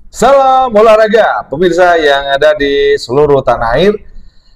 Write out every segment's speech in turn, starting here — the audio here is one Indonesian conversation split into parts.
Salam olahraga, pemirsa yang ada di seluruh tanah air,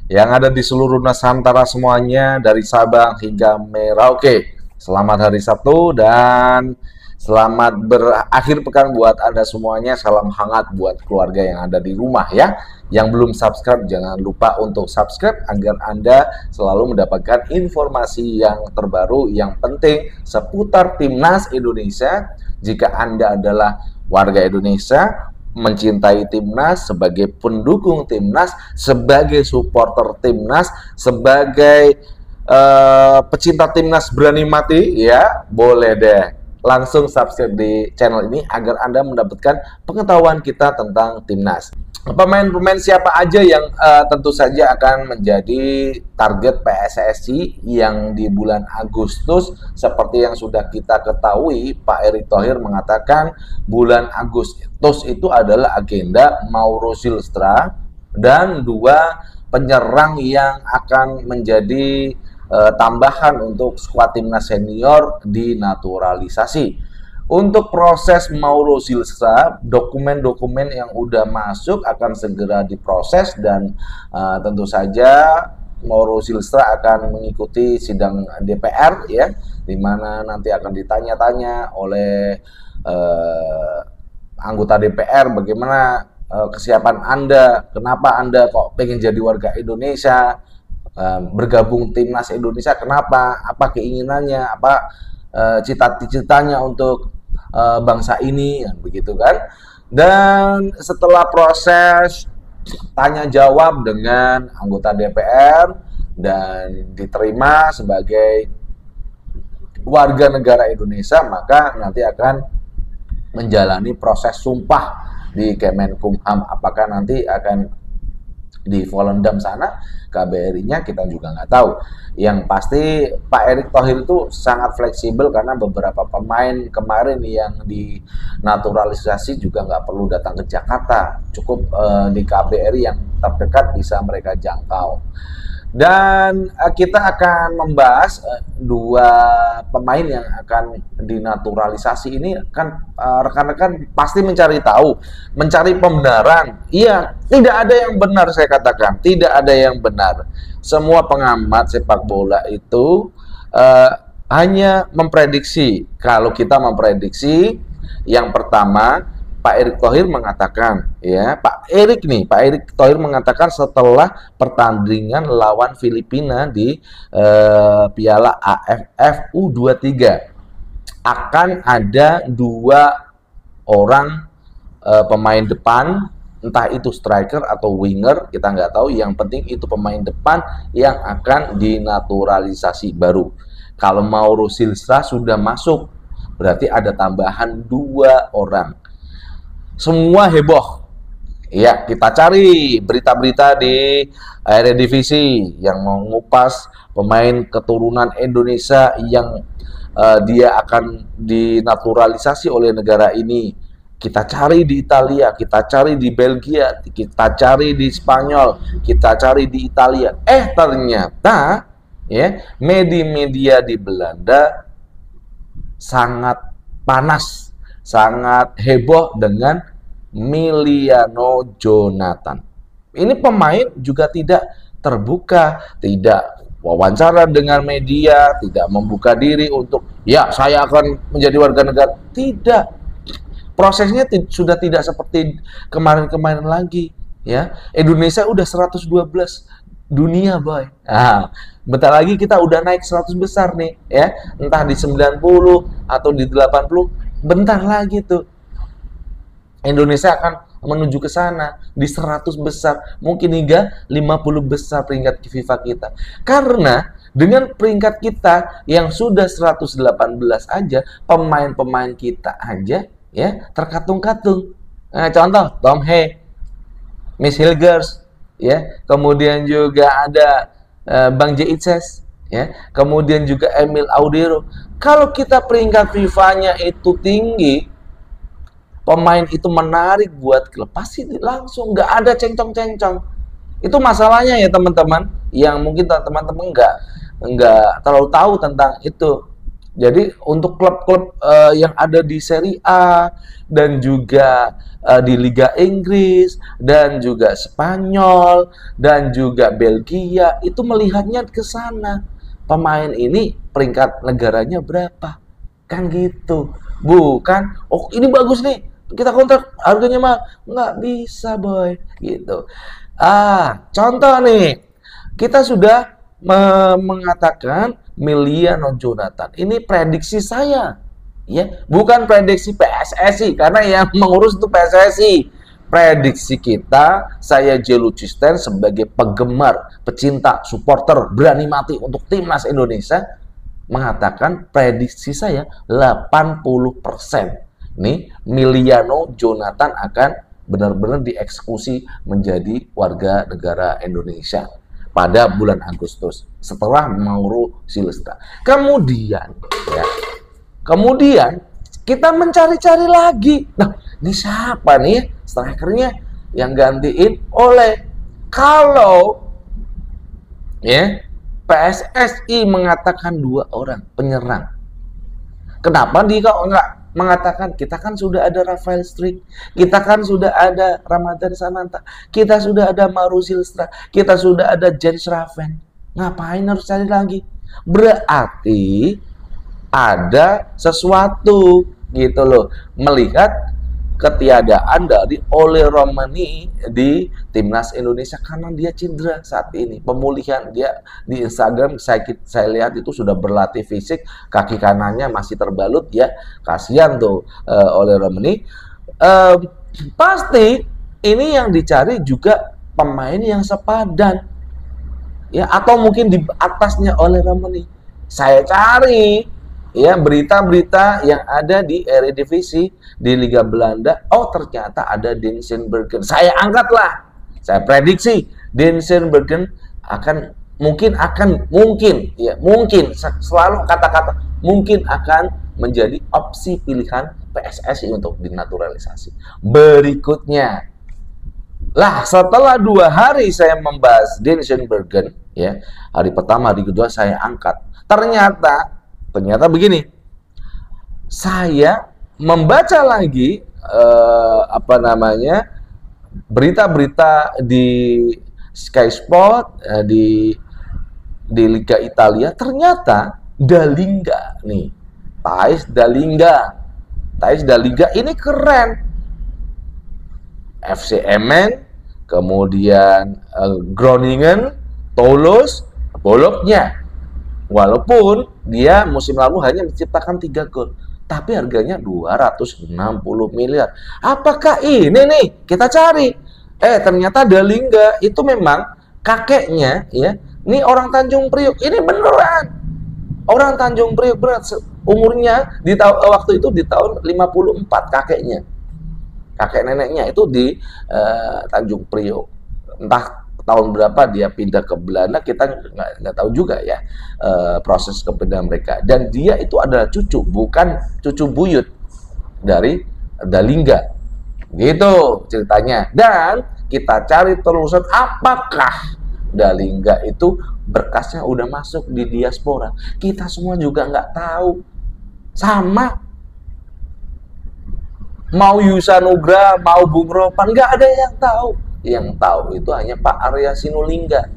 yang ada di seluruh Nusantara semuanya, dari Sabang hingga Merauke. Selamat hari Sabtu dan selamat berakhir pekan buat Anda semuanya. Salam hangat buat keluarga yang ada di rumah ya. Yang belum subscribe, jangan lupa untuk subscribe agar Anda selalu mendapatkan informasi yang terbaru, yang penting seputar Timnas Indonesia. Jika Anda adalah warga Indonesia, mencintai Timnas, sebagai pendukung Timnas, sebagai supporter Timnas, sebagai pecinta Timnas berani mati, ya boleh deh langsung subscribe di channel ini agar Anda mendapatkan pengetahuan kita tentang Timnas. Pemain-pemain siapa aja yang tentu saja akan menjadi target PSSI yang di bulan Agustus. Seperti yang sudah kita ketahui, Pak Erick Thohir mengatakan bulan Agustus itu adalah agenda Mauro Silstra dan dua penyerang yang akan menjadi tambahan untuk skuad timnas senior dinaturalisasi. Untuk proses Mauro Silstra, dokumen-dokumen yang udah masuk akan segera diproses dan tentu saja Mauro Silstra akan mengikuti sidang DPR ya, di mana nanti akan ditanya-tanya oleh anggota DPR bagaimana kesiapan Anda, kenapa Anda kok pengen jadi warga Indonesia, bergabung Timnas Indonesia, kenapa, apa keinginannya, apa cita-citanya untuk bangsa ini, begitu kan. Dan setelah proses tanya jawab dengan anggota DPR dan diterima sebagai warga negara Indonesia, maka nanti akan menjalani proses sumpah di Kemenkumham. Apakah nanti akan di Volendam sana, KBRI-nya kita juga nggak tahu. Yang pasti Pak Erick Thohir itu sangat fleksibel karena beberapa pemain kemarin yang dinaturalisasi juga nggak perlu datang ke Jakarta, cukup di KBRI yang terdekat bisa mereka jangkau. Dan kita akan membahas dua pemain yang akan dinaturalisasi ini. Kan rekan-rekan pasti mencari tahu, mencari pembenaran. Iya, tidak ada yang benar, saya katakan, tidak ada yang benar. Semua pengamat sepak bola itu hanya memprediksi. Kalau kita memprediksi, yang pertama Pak Erick Thohir mengatakan, ya, Pak Erick Thohir mengatakan setelah pertandingan lawan Filipina di Piala AFF U23 akan ada dua orang pemain depan, entah itu striker atau winger, kita nggak tahu. Yang penting itu pemain depan yang akan dinaturalisasi baru. Kalau Mauro Silstra sudah masuk, berarti ada tambahan dua orang. Semua heboh. Ya, kita cari berita-berita di Eredivisie yang mengupas pemain keturunan Indonesia yang dia akan dinaturalisasi oleh negara ini. Kita cari di Italia, kita cari di Belgia, kita cari di Spanyol, kita cari di Italia. Ternyata ya, media-media di Belanda sangat panas, sangat heboh dengan Emiliano Jonathan. Ini pemain juga tidak terbuka, tidak wawancara dengan media, tidak membuka diri untuk, ya saya akan menjadi warga negara. Tidak. Prosesnya sudah tidak seperti kemarin-kemarin lagi. Ya, Indonesia udah 112 dunia, boy. Bentar lagi kita udah naik 100 besar nih, ya. Entah di 90 atau di 80, bentar lagi tuh Indonesia akan menuju ke sana di 100 besar, mungkin hingga 50 besar peringkat FIFA kita. Karena dengan peringkat kita yang sudah 118 aja, pemain-pemain kita aja ya terkatung-katung. Nah, contoh Tom Hay, Miss Hilgers, ya, kemudian juga ada Bang J. Itzes, ya, kemudian juga Emil Audero. Kalau kita peringkat FIFA-nya itu tinggi, pemain itu menarik buat klub, pasti langsung nggak ada cengcong-cengcong. Itu masalahnya ya teman-teman, yang mungkin teman-teman nggak terlalu tahu tentang itu. Jadi untuk klub-klub yang ada di Serie A dan juga di Liga Inggris dan juga Spanyol dan juga Belgia itu melihatnya ke sana. Pemain ini peringkat negaranya berapa? Kan gitu. Bukan, oh ini bagus nih, kita kontrak harganya mah nggak bisa boy, gitu. Contoh nih, kita sudah mengatakan Miliano Jonathan. Ini prediksi saya, ya, bukan prediksi PSSI karena yang mengurus itu PSSI. Prediksi kita, saya Jelucisten sebagai penggemar, pecinta, supporter, berani mati untuk timnas Indonesia, mengatakan prediksi saya 80%. Nih, Miliano Jonathan akan benar-benar dieksekusi menjadi warga negara Indonesia pada bulan Agustus setelah Mauro Silvestre. Kemudian kita mencari-cari lagi. Nah, ini siapa nih strikernya yang gantiin oleh kalau PSSI mengatakan 2 orang penyerang. Kenapa dia kok nggak mengatakan kita kan sudah ada Rafael Struijk, kita kan sudah ada Ramadhan Sananta, kita sudah ada Mauro Silvestre, kita sudah ada Jens Raven. Ngapain harus cari lagi? Berarti ada sesuatu gitu loh. Melihat ketiadaan dari Ole Romani di timnas Indonesia karena dia cedera saat ini. Pemulihan dia di Instagram saya lihat itu sudah berlatih fisik, kaki kanannya masih terbalut ya. Kasihan tuh Ole Romani. Pasti ini yang dicari juga pemain yang sepadan. Ya, atau mungkin di atasnya Ole Romani. Saya cari ya berita-berita yang ada di Eredivisie di Liga Belanda. Oh, ternyata ada Dennis Bergkamp. Saya angkatlah. Saya prediksi Dennis Bergkamp mungkin selalu kata-kata mungkin akan menjadi opsi pilihan PSSI untuk dinaturalisasi. Berikutnya, lah setelah 2 hari saya membahas Dennis Bergkamp, ya, hari pertama, hari kedua saya angkat. Ternyata begini, saya membaca lagi berita-berita di Sky Sport di Liga Italia. Ternyata Dalinga nih, Thijs Dalinga ini keren. FC Emmen, kemudian Groningen, Toulouse, Bologna. Walaupun dia musim lalu hanya menciptakan 3 gol, tapi harganya 260 miliar. Apakah ini nih kita cari? Ternyata Dalinga itu memang kakeknya ya. Ini orang Tanjung Priok. Ini beneran. Orang Tanjung Priok, berat umurnya waktu itu di tahun 54 kakeknya. Kakek neneknya itu di Tanjung Priok. Entah tahun berapa dia pindah ke Belanda, kita nggak tahu juga ya proses kepindahan mereka. Dan dia itu adalah cucu, bukan cucu buyut dari Dalinga. Gitu ceritanya. Dan kita cari terusan apakah Dalinga itu berkasnya udah masuk di diaspora. Kita semua juga nggak tahu. Sama mau Yusa Nugra, mau Bung Ropan, nggak ada yang tahu. Yang tahu itu hanya Pak Arya Sinulinga.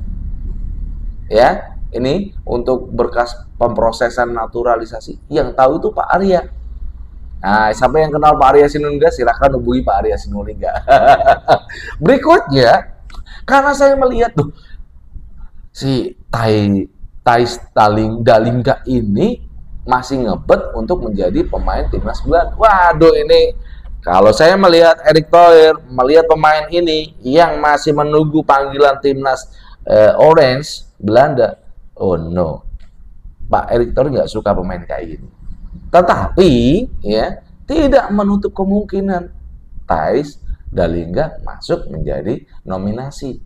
Ya, ini untuk berkas pemprosesan naturalisasi. Yang tahu itu Pak Arya. Nah, siapa yang kenal Pak Arya Sinulinga, silahkan hubungi Pak Arya Sinulinga. Berikutnya, karena saya melihat tuh si Thijs Dalinga ini masih ngebet untuk menjadi pemain timnas Belanda. Waduh, ini kalau saya melihat Erick Thohir, melihat pemain ini yang masih menunggu panggilan timnas Orange Belanda, oh no, Pak Erick Thohir nggak suka pemain kayak gini. Tetapi ya tidak menutup kemungkinan Thijs Dalinga masuk menjadi nominasi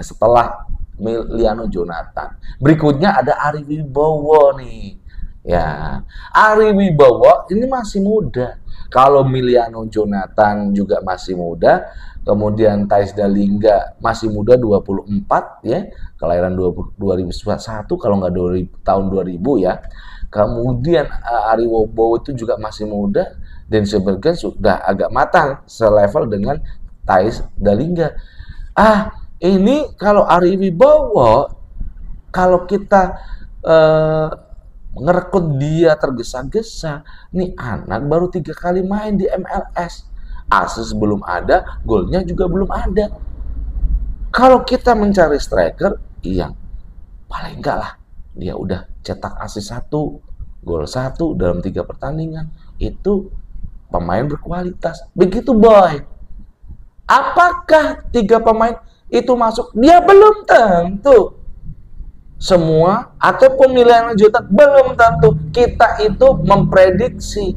setelah Miliano Jonathan. Berikutnya ada Ari Wibowo nih. Ya, Ari Wibowo ini masih muda. Kalau Miliano Jonathan juga masih muda, kemudian Thijs Dalinga masih muda 24 ya, kelahiran 2001 kalau nggak tahun 2000 ya. Kemudian Ari Wibowo itu juga masih muda, Denzel Bergkamp sudah agak matang selevel dengan Thais Dalingga. Ini kalau Ari Wibowo, kalau kita ngerekrut dia tergesa-gesa, nih anak baru 3 kali main di MLS, asis belum ada, golnya juga belum ada. Kalau kita mencari striker yang paling enggak lah dia udah cetak asis 1, gol 1 dalam 3 pertandingan, itu pemain berkualitas. Begitu boy. Apakah 3 pemain itu masuk? Dia belum tentu. Semua atau pemilihan lanjutan belum tentu. Kita itu memprediksi,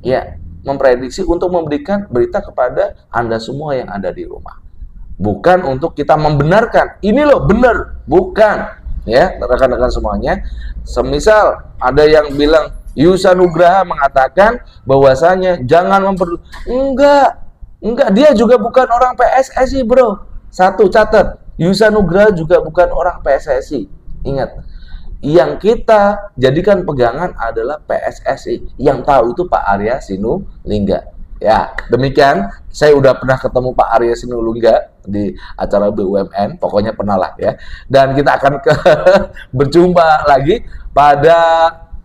ya, memprediksi untuk memberikan berita kepada Anda semua yang ada di rumah. Bukan untuk kita membenarkan, ini loh benar, bukan, ya rekan-rekan semuanya. Semisal ada yang bilang Yusa Nugraha mengatakan bahwasanya jangan enggak, dia juga bukan orang PSSI bro. Satu catat, Yusa Nugraha juga bukan orang PSSI. Ingat, yang kita jadikan pegangan adalah PSSI. Yang tahu itu Pak Arya Sinulinga. Ya, demikian. Saya udah pernah ketemu Pak Arya Sinulinga di acara BUMN, pokoknya pernah lah ya. Dan kita akan berjumpa lagi pada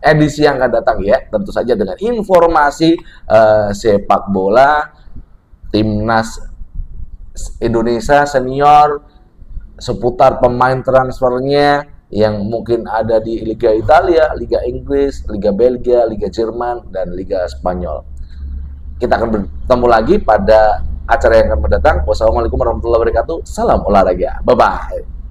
edisi yang akan datang ya. Tentu saja dengan informasi sepak bola timnas Indonesia senior, seputar pemain transfernya yang mungkin ada di Liga Italia, Liga Inggris, Liga Belgia, Liga Jerman, dan Liga Spanyol. Kita akan bertemu lagi pada acara yang akan mendatang. Wassalamualaikum warahmatullahi wabarakatuh. Salam olahraga. Bye-bye.